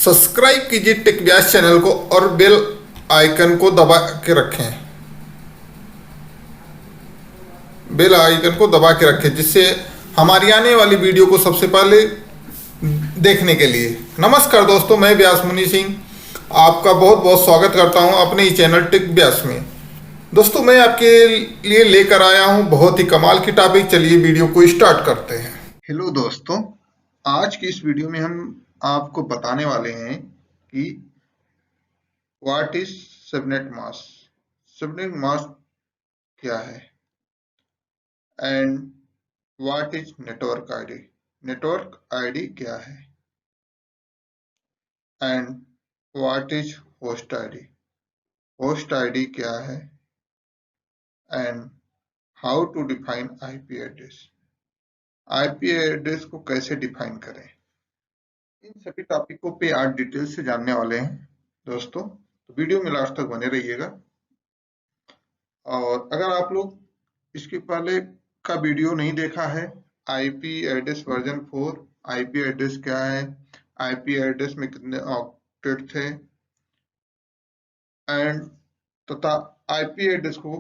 Subscribe कीजिए take व्यास channel को और बेल आइकन को दबा के रखें। बेल आइकन को दबा के रखें जिससे हमारी आने वाली वीडियो को सबसे पहले देखने के लिए। नमस्कार दोस्तों, मैं व्यास मुनि सिंह आपका बहुत बहुत स्वागत करता हूं अपने ही चैनल टेक व्यास में। दोस्तों, मैं आपके लिए लेकर आया हूं बहुत ही कमाल की टॉपिक। चलिए वीडियो को स्टार्ट करते हैं। हेलो दोस्तों, आज की इस वीडियो में हम आपको बताने वाले हैं कि what is subnet mask, subnet mask क्या है, and what is network ID, network ID क्या है, and what is host ID, host ID क्या है, and how to define IP address, IP address को कैसे डिफाइन करें। इन सभी टॉपिकों पे आज डिटेल से जानने वाले हैं दोस्तों, तो वीडियो में लास्ट तक बने रहिएगा। और अगर आप लोग इसके पहले का वीडियो नहीं देखा है, IP address version 4, IP address क्या है, आईपी एड्रेस में कितने ऑक्टेट थे, एंड तथा आईपी एड्रेस को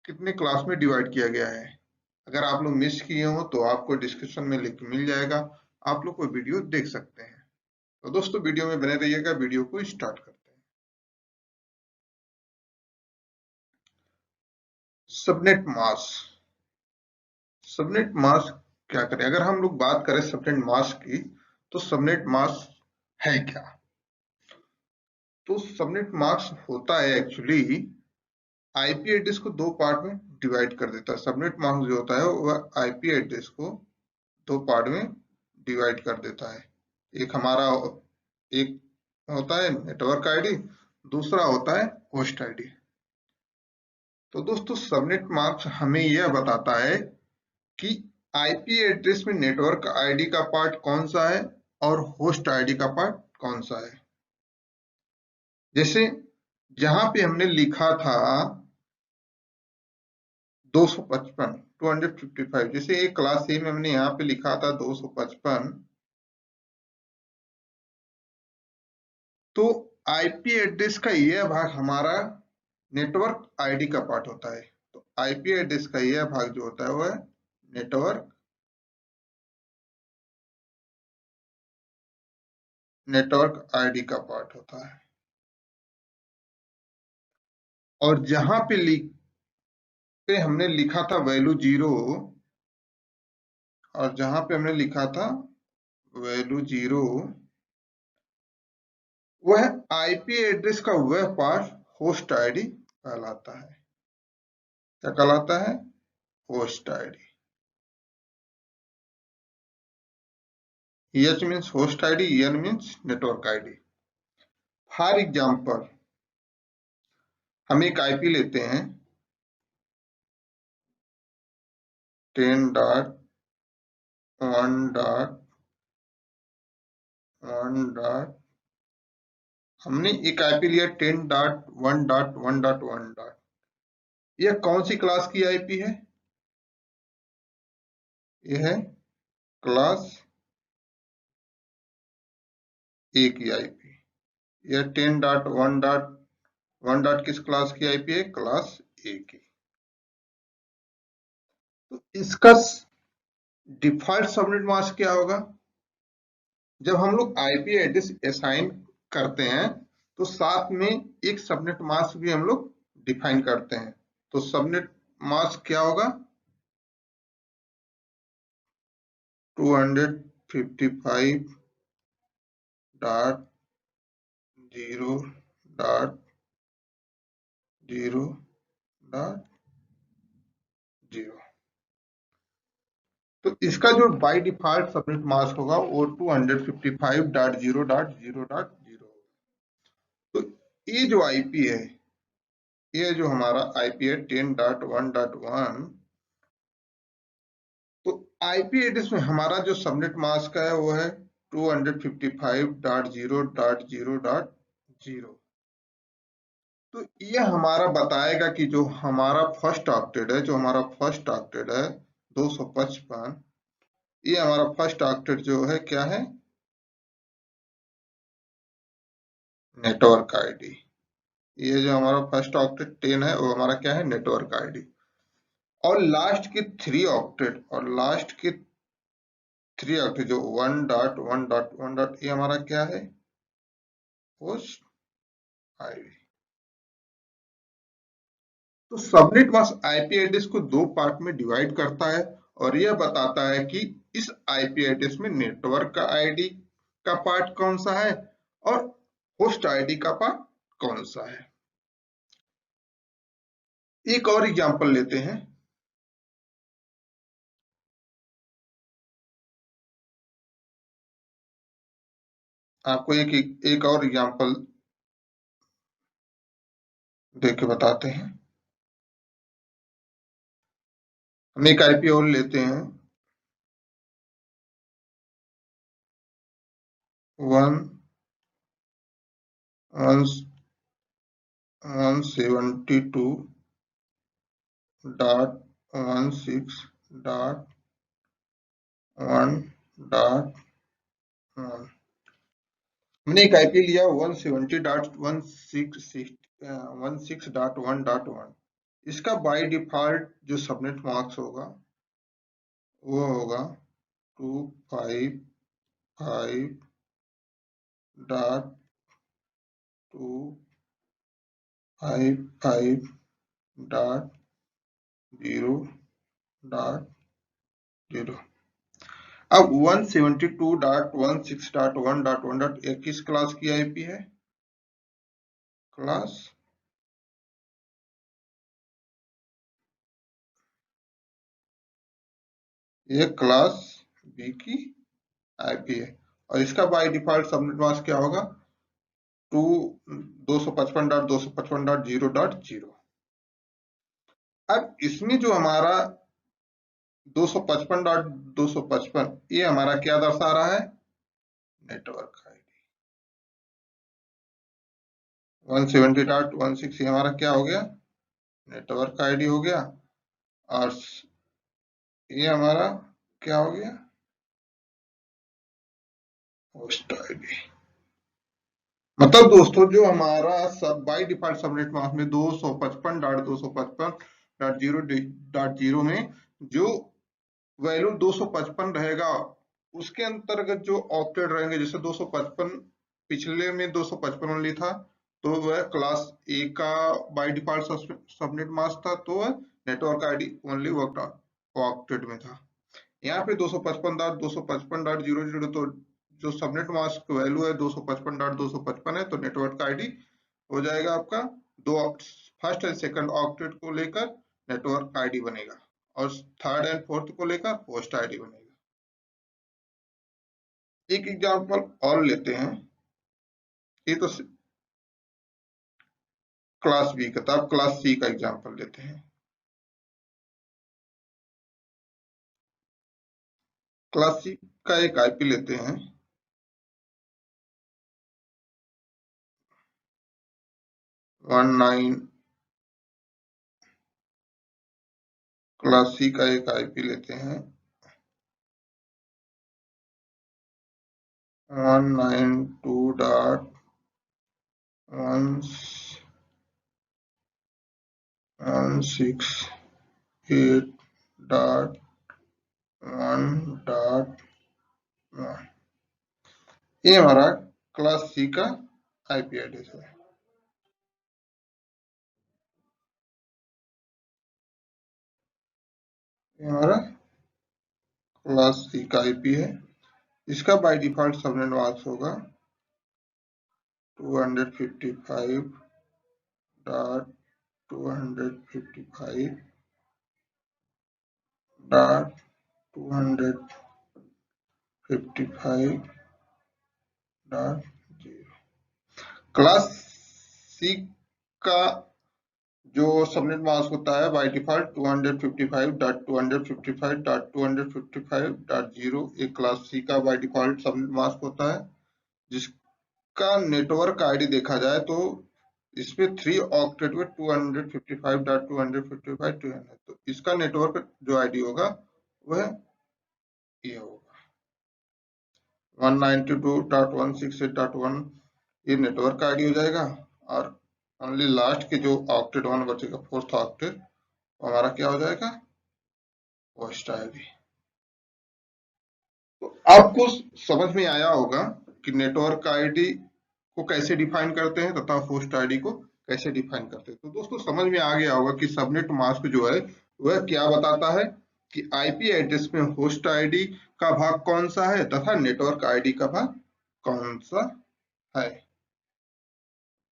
कितने क्लास में डिवाइड किया गया है, अगर आप लोग मिस किए हो तो आपको डिस्क्रिप्शन में लिंक मिल जाएगा, आप लोग वो वीडियो देख सकते हैं। तो दोस्तों वीडियो में बने रहिएगा, वीडियो को स्टार्ट करते हैं। सबनेट मास्क, सबनेट मास्क क्या करें। अगर हम लोग बात करें सबनेट मास्क की, तो सबनेट मास्क है क्या। तो सबनेट मास्क होता है एक्चुअली आईपी एड्रेस को दो पार्ट में डिवाइड कर देता है। सबनेट मास्क जो होता है वह आईपी एड्रेस को दो पार्ट में डिवाइड कर देता है। एक हमारा एक होता है नेटवर्क आईडी, दूसरा होता है होस्ट आईडी। तो दोस्तों सबनेट मास्क हमें यह बताता है कि आईपी एड्रेस में नेटवर्क आईडी का पार्ट कौन सा है और होस्ट आईडी का पार्ट कौन सा है। जैसे जहां पे हमने लिखा था 255 255, जैसे एक क्लास ए में हमने यहाँ पे लिखा था 255, तो आईपी एड्रेस का यह भाग हमारा नेटवर्क आईडी का पार्ट होता है। तो आईपी एड्रेस का यह भाग जो होता है वह नेटवर्क आईडी का पार्ट होता है। और जहां पे हमने लिखा था वैल्यू 0, और जहां पे हमने लिखा था वैल्यू 0, वह आईपी एड्रेस का वह पार्ट होस्ट आईडी कहलाता है। क्या कहलाता है? Host ID. H means host ID, N means network ID. For example हम एक आईपी लेते हैं 10.1.1. हमने एक आईपी लिया 10.1.1.1. यह कौन सी क्लास की आईपी है? यह है क्लास ए की आईपी। यह 10.1.1. किस क्लास की आईपी है? क्लास ए की। तो इसका डिफॉल्ट सबनेट मास्क क्या होगा? जब हम लोग आईपी एड्रेस असाइन करते हैं तो साथ में एक सबनेट मास्क भी हम लोग डिफाइन करते हैं। तो सबनेट मास्क क्या होगा? 255.0.0.0। तो इसका जो बाय डिफॉल्ट सबनेट मास्क होगा वो 255.0.0.0। तो ये जो आईपी है, ये जो हमारा आईपी है 10.1.1, तो आईपी एड्रेस में हमारा जो सबनेट मास्क है वो है 255.0.0.0। तो ये हमारा बताएगा कि जो हमारा फर्स्ट ऑक्टेट है, जो हमारा फर्स्ट ऑक्टेट है 255, ये हमारा फर्स्ट ऑक्टेट जो है क्या है? Network ID. ये जो हमारा फर्स्ट ऑक्टेट 10 है वो हमारा क्या है, नेटवर्क आईडी। और लास्ट के 3 ऑक्टेट जो 1.1.1. ये हमारा क्या है, होस्ट आईडी। तो सबनेट मास्क आईपी एड्रेस को 2 पार्ट में डिवाइड करता है और यह बताता है कि इस आईपी एड्रेस में नेटवर्क का आईडी का पार्ट कौन सा है और होस्ट आईडी का पार्ट कौन सा है। एक और एग्जांपल लेते हैं। आपको एक और एग्जांपल देख के बताते हैं। हम एक आईपी और लेते हैं, 172.168.1.1। हमने एक आईपी लिया 170.166.1.1। इसका बाय डिफॉल्ट जो सबनेट मास्क होगा वो होगा 255.255.0.0। अब 172.16.1.1 किस क्लास की आईपी है, क्लास ये क्लास बी की आईपी है और इसका बाय डिफॉल्ट सबनेट मास्क क्या होगा, 255.255.0.0। अब इसमें जो हमारा 255.255 ये हमारा क्या दर्शा रहा है, नेटवर्क आईडी। 170.16 हमारा क्या हो गया, नेटवर्क आईडी हो गया और ये हमारा क्या हो गया, होस्ट आईडी। मतलब दोस्तों जो हमारा सब बाय डिफॉल्ट सबनेट मास्क में 255.255.0.0 में जो वैल्यू 255 रहेगा उसके अंतर्गत जो ऑक्टेट रहेंगे, जैसे 255 पिछले में 255 ओनली था तो वह क्लास ए का बाय डिफॉल्ट सबनेट मास्क था, तो वह network ID only work octet में था। यहाँ पे 255.255.0.0 तो जो सबनेट मास्क वैल्यू है 255.255 है, तो नेटवर्क आईडी हो जाएगा आपका दो फर्स्ट एंड सेकंड ऑक्टेट को लेकर नेटवर्क आईडी बनेगा और थर्ड एंड फोर्थ को लेकर होस्ट आईडी बनेगा। एक एग्जांपल और लेते हैं, ये तो क्लास बी का था, अब क्लास सी का एग्जांपल लेते हैं। क्लास सी का एक आईपी लेते हैं 19। क्लास सी का एक आईपी लेते हैं 192.168.1.1। ये हमारा क्लास सी का आईपी एड्रेस है। ये हमारा क्लास सी का आईपी है। इसका बाय डिफॉल्ट सबनेट मास्क होगा 255.255.255.0। क्लास सी का जो सबनेट मास्क होता है बाय डिफॉल्ट 255.255.255.0 एक क्लास सी का बाय डिफॉल्ट सबनेट मास्क होता है, जिसका नेटवर्क आईडी देखा जाए तो इसमें 3 ऑक्टेट में 255.255.200, तो इसका नेटवर्क जो आईडी होगा वह ये होगा 192.168.1.1 ये नेटवर्क आईडी हो जाएगा, और ओनली लास्ट के जो ऑक्टेट 1 बचेगा, फोर्थ ऑक्टेट, हमारा क्या हो जाएगा, होस्ट आईडी। तो आपको समझ में आया होगा कि नेटवर्क आईडी को कैसे डिफाइन करते हैं तथा होस्ट आईडी को कैसे डिफाइन करते हैं। तो दोस्तों समझ में आ गया होगा कि सबनेट मास्क जो है वह क्या बताता है कि आईपी एड्रेस में होस्ट आईडी का भाग कौन सा है तथा नेटवर्क आईडी का भाग कौन सा है।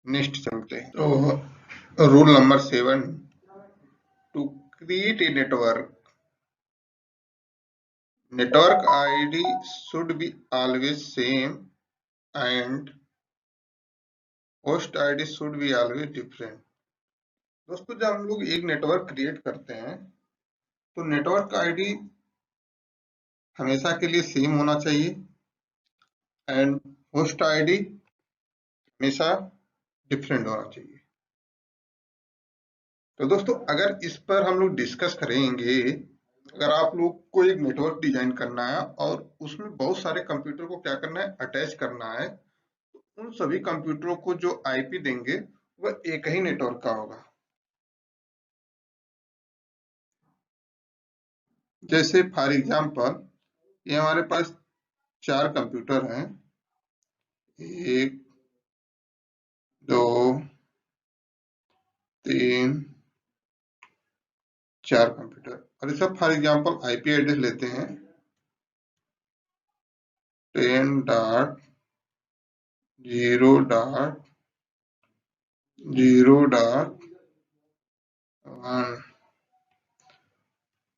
नेक्स्ट चलते हैं। तो rule number 7, to create a network ID should be always same and host ID should be always different। दोस्तों जब हम लोग एक नेटवर्क क्रिएट करते हैं तो नेटवर्क आईडी हमेशा के लिए सेम होना चाहिए एंड होस्ट आईडी हमेशा डिफरेंट होना चाहिए। तो दोस्तों अगर इस पर हम लोग डिस्कस करेंगे, अगर आप लोग को एक नेटवर्क डिजाइन करना है और उसमें बहुत सारे कंप्यूटर को क्या करना है, अटैच करना है, तो उन सभी कंप्यूटरों को जो आईपी देंगे वह एक ही नेटवर्क का होगा। जैसे फॉर एग्जांपल ये हमारे पास 4 कंप्यूटर हैं, 1 2 3 4 कंप्यूटर, और ये सब फॉर एग्जांपल आईपी एड्रेस लेते हैं 10.0.0.1।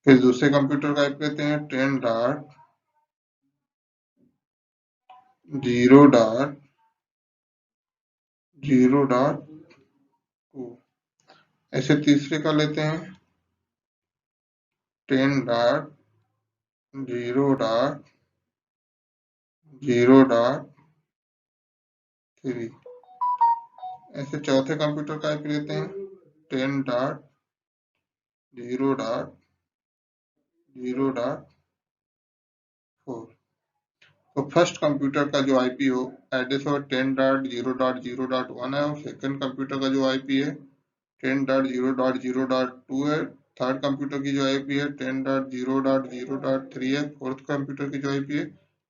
फिर दूसरे कंप्यूटर का आईपी लेते हैं 10.0.0.2। ऐसे तीसरे का लेते हैं 10.0.0.3। ऐसे चौथे कंप्यूटर का आईपी लेते हैं 10.0.0.4। तो फर्स्ट कंप्यूटर का जो आईपी हो एड्रेस हो 10.0.0.1 है, और सेकंड कंप्यूटर का जो आईपी है 10.0.0.2 है, थर्ड कंप्यूटर की जो आईपी है 10.0.0.3 है, फोर्थ कंप्यूटर की जो आईपी है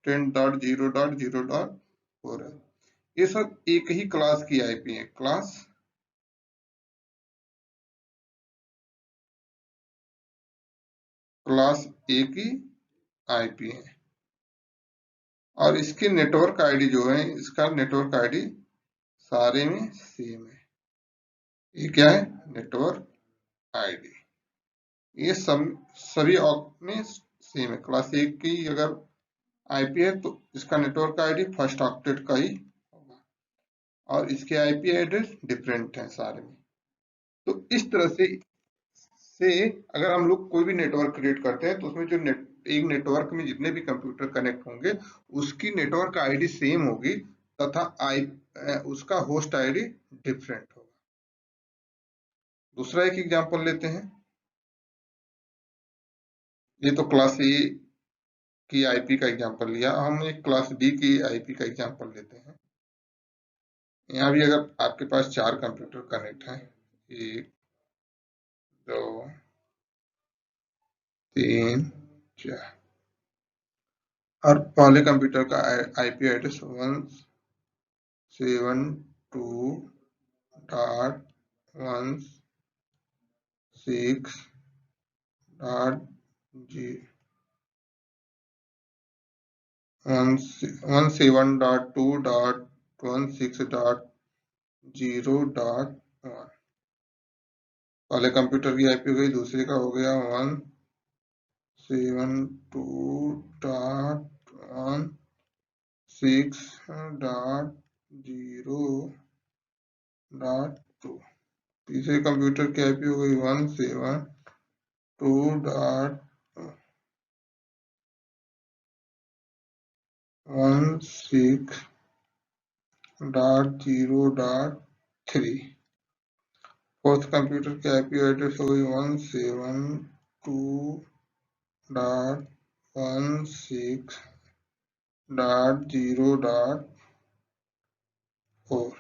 10.0.0.4 है। ये सब एक ही क्लास की आईपी है, क्लास ए की आईपी है, और इसकी नेटवर्क आईडी जो है, इसका नेटवर्क आईडी सारे में सेम है। ये क्या है, नेटवर्क आईडी। ये सभी में सेम है। क्लास ए की अगर आईपी है तो इसका नेटवर्क आईडी फर्स्ट ऑक्टेट का ही होगा, और इसके आईपी एड्रेस डिफरेंट है सारे में। तो इस तरह से अगर हम लोग कोई भी नेटवर्क क्रिएट करते हैं तो उसमें जो एक नेटवर्क में जितने भी कंप्यूटर कनेक्ट होंगे उसकी नेटवर्क आईडी सेम होगी तथा उसका होस्ट आईडी डिफरेंट होगा। दूसरा एक एग्जांपल लेते हैं। ये तो क्लास ए की आईपी का एग्जांपल लिया, हम एक क्लास बी की आईपी का एग्जांपल लेते हैं। यहाँ भी अगर आपके पास 4 कंप्यूटर कनेक्ट हैं, 1 2 3 4, और पहले कंप्यूटर का आईपी एड्रेस 172.16.0.1। पहले कंप्यूटर की आईपी हो गई, दूसरे का हो गया 172.16.0.2। तीसरे कंप्यूटर की आईपी हो गई 172.16.0.3। फोर्थ कंप्यूटर की आईपी एड्रेस हो गई 172.16.0.4। तो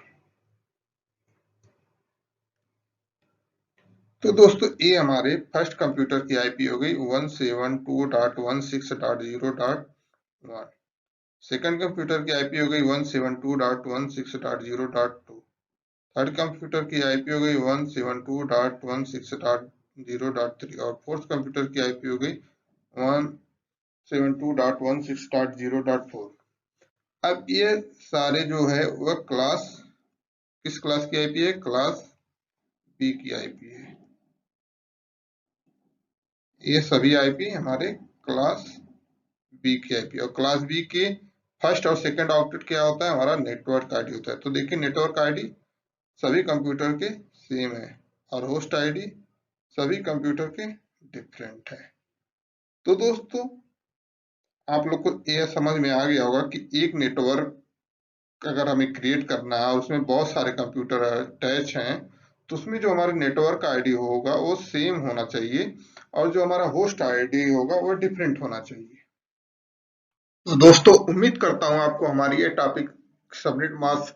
दोस्तों ये हमारे फर्स्ट कंप्यूटर की आईपी हो गई 172.168.0.1। सेकंड कंप्यूटर की आईपी हो गई 172.168.0.2। थर्ड कंप्यूटर की आईपी हो गई 172.168.0.3 और फोर्थ कंप्यूटर की आईपी हो गई 172.168.0.4। अब ये सारे जो है वह किस क्लास की आईपी है? क्लास बी की आईपी है। ये सभी आईपी हमारे क्लास बी की आईपी, और क्लास बी के फर्स्ट और सेकंड आउटपुट क्या होता है? हमारा नेटवर्क आईडी होता है। तो देखिए नेटवर्क आईडी सभी कंप्यूटर के सेम है और होस्ट आईडी सभी कंप्यूटर के डिफरेंट है। तो दोस्तों आप लोग को यह समझ में आ गया होगा कि एक नेटवर्क अगर हमें क्रिएट करना है, उसमें बहुत सारे कंप्यूटर अटैच हैं, तो उसमें जो हमारा नेटवर्क आईडी होगा वो सेम होना चाहिए और जो हमारा होस्ट आईडी होगा वो डिफरेंट होना चाहिए। तो दोस्तों उम्मीद करता हूं आपको हमारी ये टॉपिक सबनेट मास्क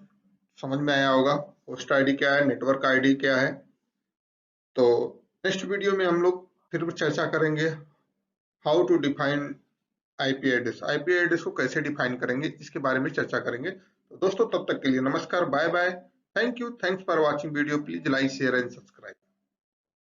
समझ में आया होगा। होस्ट आईडी क्या है, नेटवर्क आईडी क्या है। तो नेक्स्ट वीडियो में हम लोग फिर चर्चा करेंगे how to define IP address. IP address को कैसे डिफाइन करेंगे इसके बारे में चर्चा करेंगे। तो दोस्तों तब तक के लिए नमस्कार, bye bye, thank you, thanks for watching video, please like share and subscribe.